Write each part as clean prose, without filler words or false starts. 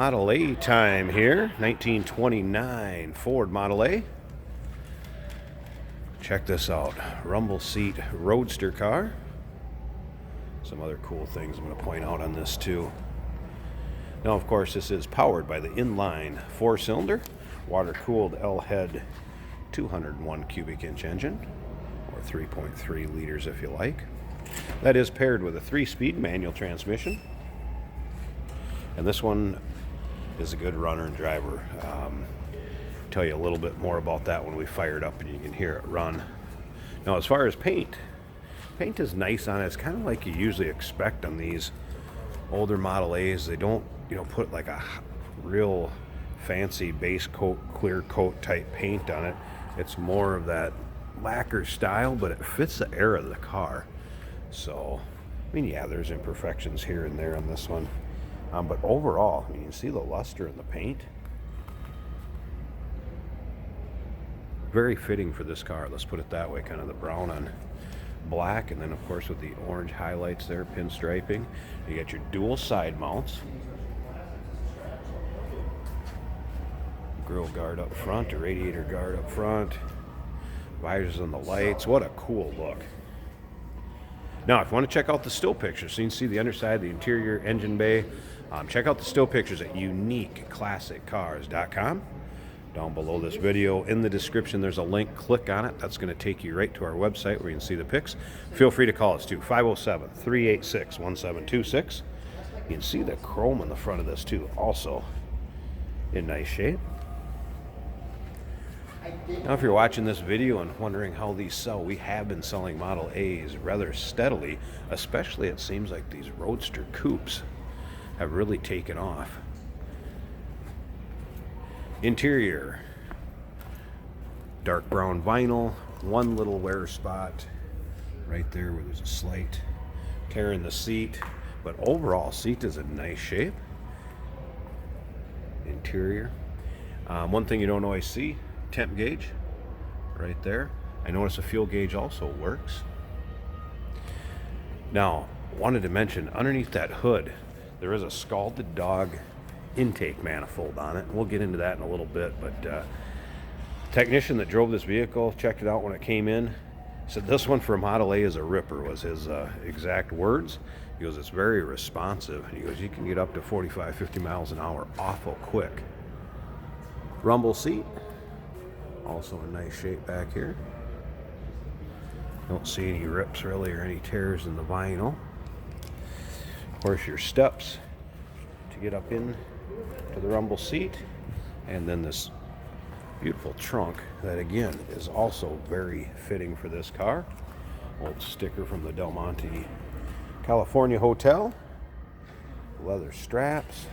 Model A time here. 1929 Ford Model A. Check this out. Rumble seat Roadster car. Some other cool things I'm going to point out on this too. Now, of course, this is powered by the inline 4-cylinder, water-cooled L-head 201 cubic inch engine, or 3.3 liters if you like. That is paired with a 3-speed manual transmission. And this one is a good runner and driver. Tell you a little bit more about that when we fire it up and you can hear it run. Now, as far as paint is nice on it. It's kind of like you usually expect on these older Model A's. They don't, put like a real fancy base coat, clear coat type paint on it. It's more of that lacquer style, but it fits the era of the car. So, yeah, there's imperfections here and there on this one. But overall, you can see the luster in the paint. Very fitting for this car, let's put it that way, kind of the brown on black, and then of course with the orange highlights there, pinstriping. You got your dual side mounts. Grill guard up front, a radiator guard up front. Visors on the lights. What a cool look. Now, if you want to check out the still pictures, so you can see the underside, the interior, engine bay, check out the still pictures at uniqueclassiccars.com. Down below this video in the description, there's a link. Click on it. That's going to take you right to our website where you can see the pics. Feel free to call us too, 507-386-1726. You can see the chrome on the front of this too, also in nice shape. Now, if you're watching this video and wondering how these sell, we have been selling Model A's rather steadily, especially it seems like these Roadster coupes have really taken off. Interior, dark brown vinyl, one little wear spot right there where there's a slight tear in the seat, but overall seat is in nice shape. Interior, one thing you don't always see, temp gauge right there. I notice a fuel gauge also works. Now, wanted to mention underneath that hood there is a scalded dog intake manifold on it. We'll get into that in a little bit, but technician that drove this vehicle checked it out when it came in, said this one for a Model A is a ripper, was his exact words. He goes, it's very responsive. He goes, you can get up to 45, 50 miles an hour awful quick. Rumble seat, also in nice shape back here. Don't see any rips really or any tears in the vinyl. Of course, your steps to get up in to the rumble seat, and then this beautiful trunk that again is also very fitting for this car. Old sticker from the Del Monte, California hotel. Leather straps.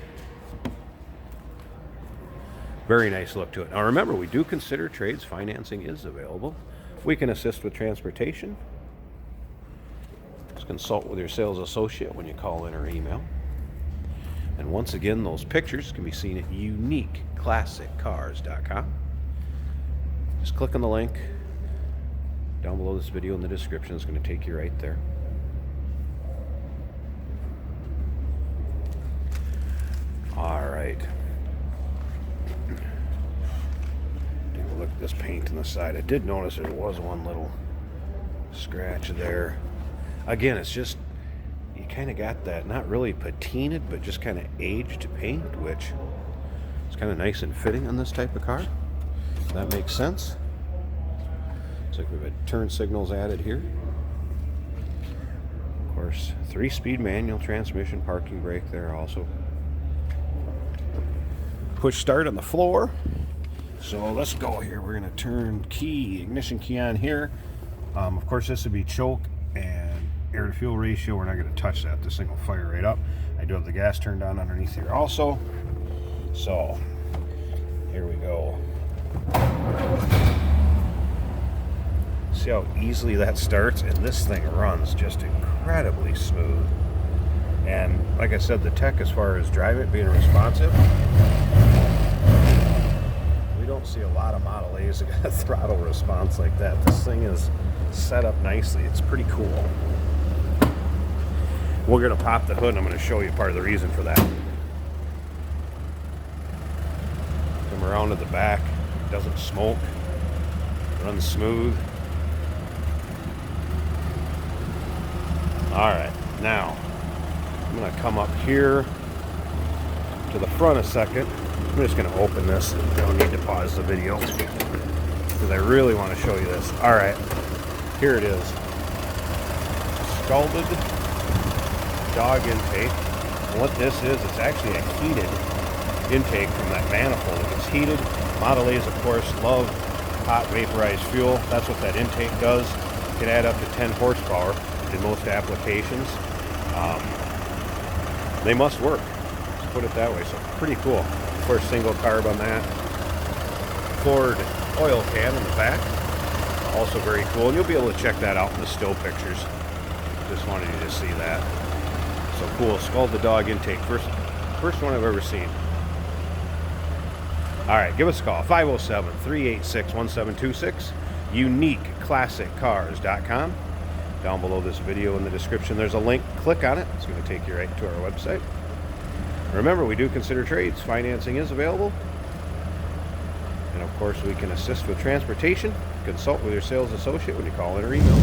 Very nice look to it. Now remember, we do consider trades. Financing is available. We can assist with transportation. Just consult with your sales associate when you call in or email. And once again, those pictures can be seen at uniqueclassiccars.com. Just click on the link down below this video in the description. It's going to take you right there. All right. Take a look at this paint on the side. I did notice there was one little scratch there. Again, it's just, you kind of got that, not really patinaed, but just kind of aged paint, which is kind of nice and fitting on this type of car. That makes sense. Looks like we've had turn signals added here. Of course, 3-speed manual transmission, parking brake there also. Push start on the floor. So let's go here. We're going to turn ignition key on here. Of course, this would be choke and air to fuel ratio. We're not going to touch that. This thing will fire right up. I do have the gas turned on underneath here also. So here we go. See how easily that starts, and this thing runs just incredibly smooth. And like I said, the tech as far as driving it, being responsive, we don't see a lot of Model A's that got a throttle response like that. This thing is set up nicely. It's pretty cool. We're going to pop the hood, and I'm going to show you part of the reason for that. around to the back. It doesn't smoke. Runs smooth. Alright, now I'm going to come up here to the front a second. I'm just going to open this. I don't need to pause the video because I really want to show you this. Alright, here it is. Scalded dog intake. And what this is, it's actually a heated intake from that manifold. It gets heated. Model A's, of course, love hot vaporized fuel. That's what that intake does. It can add up to 10 horsepower in most applications. They must work, let's put it that way. So pretty cool. Of course, single carb on that. Ford oil can in the back. Also very cool. And you'll be able to check that out in the still pictures. Just wanted you to see that. So cool. Scalded dog intake. First one I've ever seen. All right, give us a call. 507-386-1726. UniqueClassicCars.com. Down below this video in the description, there's a link. Click on it. It's going to take you right to our website. Remember, we do consider trades. Financing is available. And of course, we can assist with transportation. Consult with your sales associate when you call in or email.